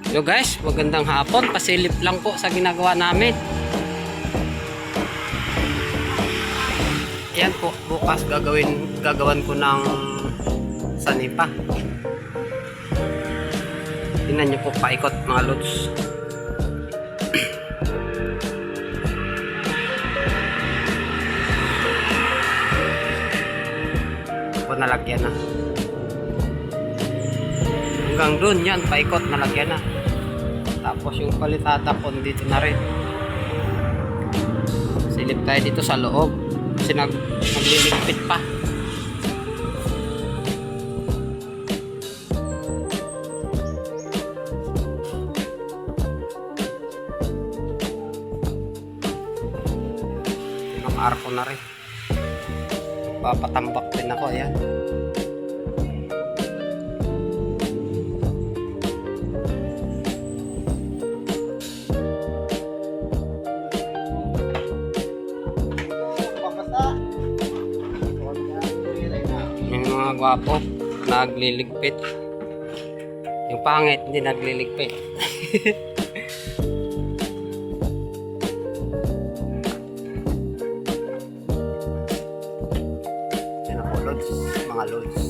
Hello guys, magandang hapon. Pasilip lang po sa ginagawa namin. Yan po, bukas gagawan ko ng sanipa. Tingnan nyo po, paikot mga lods. Ito nalagyan na. Hanggang dun yan, paikot nalagyan na. Tapos yung palitada po dito na rin. Silip tayo dito sa loob kasi nagliligpit pa. Pinaka-arko na rin. Papatambak din ako, ayan. Yung mga gwapo nagliligpit, yung pangit hindi nagliligpit. Yan ako lods, mga lods.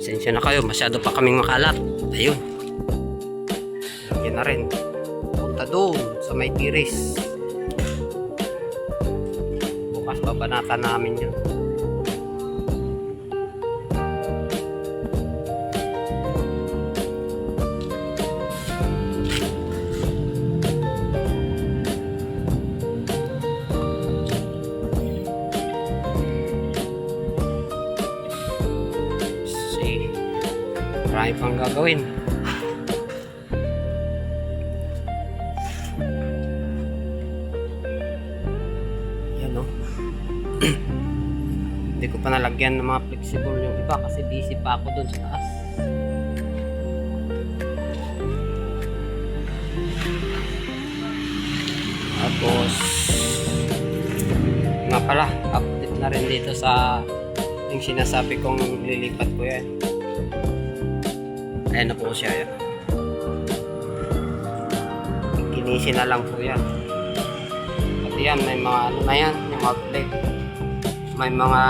Sensya na kayo, masyado pa kaming makalat. Ayun, lagyan na rin. Punta doon sa may tiris. Bukas babanatan namin yun. Marami pang gagawin. Yan o. Hindi ko pa nalagyan ng mga flexible yung iba kasi busy pa ako dun sa taas. Tapos nga pala, update na rin dito sa yung sinasabi kong lilipat ko yan. Ayan na po siya yan. Kinisin na lang po yan. Pati yan, may mga ano na yan, yung outlet. May mga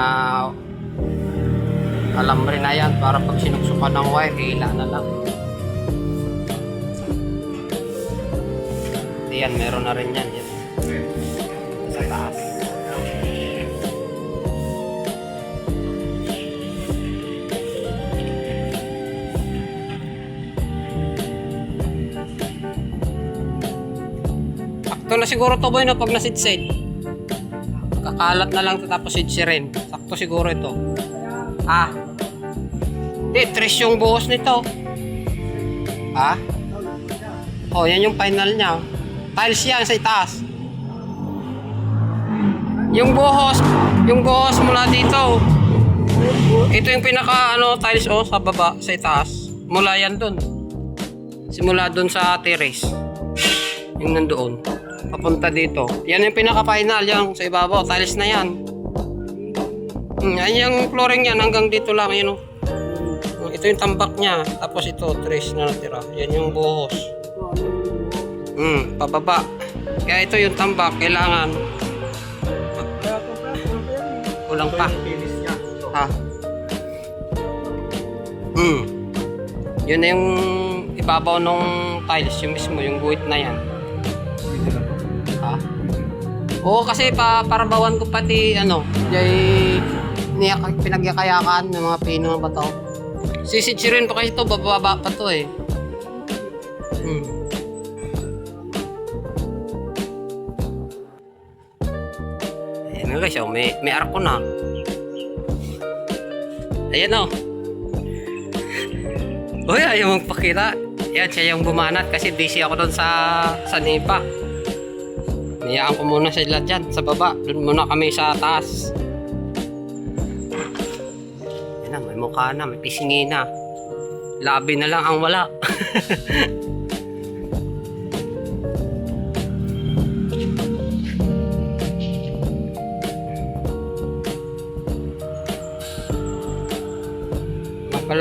alambre na yan para pag sinuksukan ng wire, hila na lang. Pati yan, meron na rin yan. Yan. Sa taas. Sakto na siguro to boy no pag nasidsid. Kakalat na lang to tapos sidsi rin. Sakto siguro ito. Hindi, tres yung buhos nito. Oh, yan yung final niya. Tiles yan sa itaas. Yung buhos mula dito. Ito yung pinaka tiles sa baba, sa itaas. Mula yan dun. Simula dun sa terrace. Yung nandoon. Papunta dito. Yan yung pinaka-final, yung sa ibabaw. Tiles na yan. Yan yung flooring yan. Hanggang dito lang. Yun, ito yung tambak niya. Tapos ito, trace na natira. Yan yung buhos. Pababa. Kaya ito yung tambak. Kailangan. Kulang pa. Yun na yung ibabaw ng tiles. Yung mismo, yung guhit na yan. Oo, kasi parabawan ko pati pinagyakayakan ng mga pino ng bato. Sisitsirin pa kasi ito, bababa pa to eh. Ayan nga guys, may arko na. Ayan o. Uy, ayaw magpakita. Yan, siya yung bumanat kasi busy ako doon sa nipa. Niyaan ko muna sila dyan sa baba. Doon muna kami sa taas. Yan na, may mukha na, may pisingi na. Labi na lang ang wala.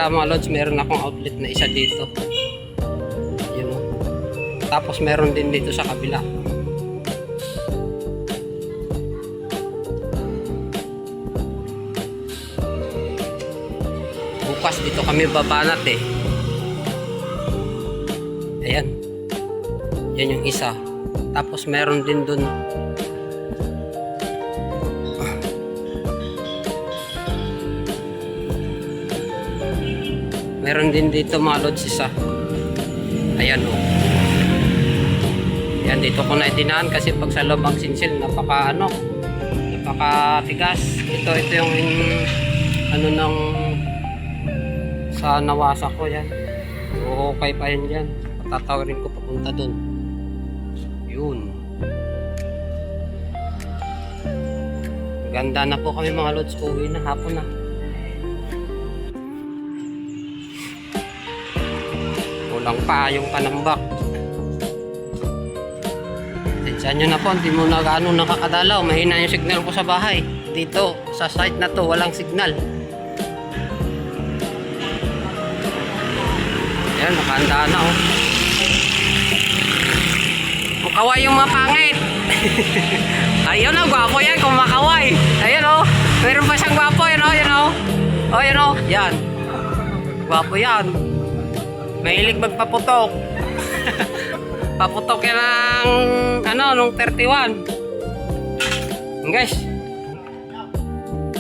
pala mga lods, meron akong outlet na isa dito. Yun o. Tapos meron din dito sa kabila. Bukas dito kami babanat eh. Ayan. Yan yung isa. Tapos meron din dun. Meron din dito mga lods isa. Ayan o. Ayan, dito ko na itinaan kasi pag sa loob ang sinsil, napakatigas. Ito yung ng sa nawasa ko yan. Okay pa yan dyan. Patatawarin ko papunta dun. Yun. Ganda na po kami mga lods. Uwi na, hapon na. Kulang pa yung panambak. Tensya nyo na po, hindi mo na gaano nakakadalaw. Mahina yung signal ko sa bahay. Dito, sa site na to, walang signal. Ayan, nakahanda na oh. Makaway yung mga pangit. Ayun oh, gwapo yan kung makaway. Ayun oh, meron pa siyang gwapo. Yan oh, yan oh. Oh, yan oh, yan. Gwapo yan. Mahilig magpaputok. Paputok yan ng nung 31. Guys,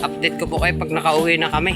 update ko po kayo pag nakauwi na kami.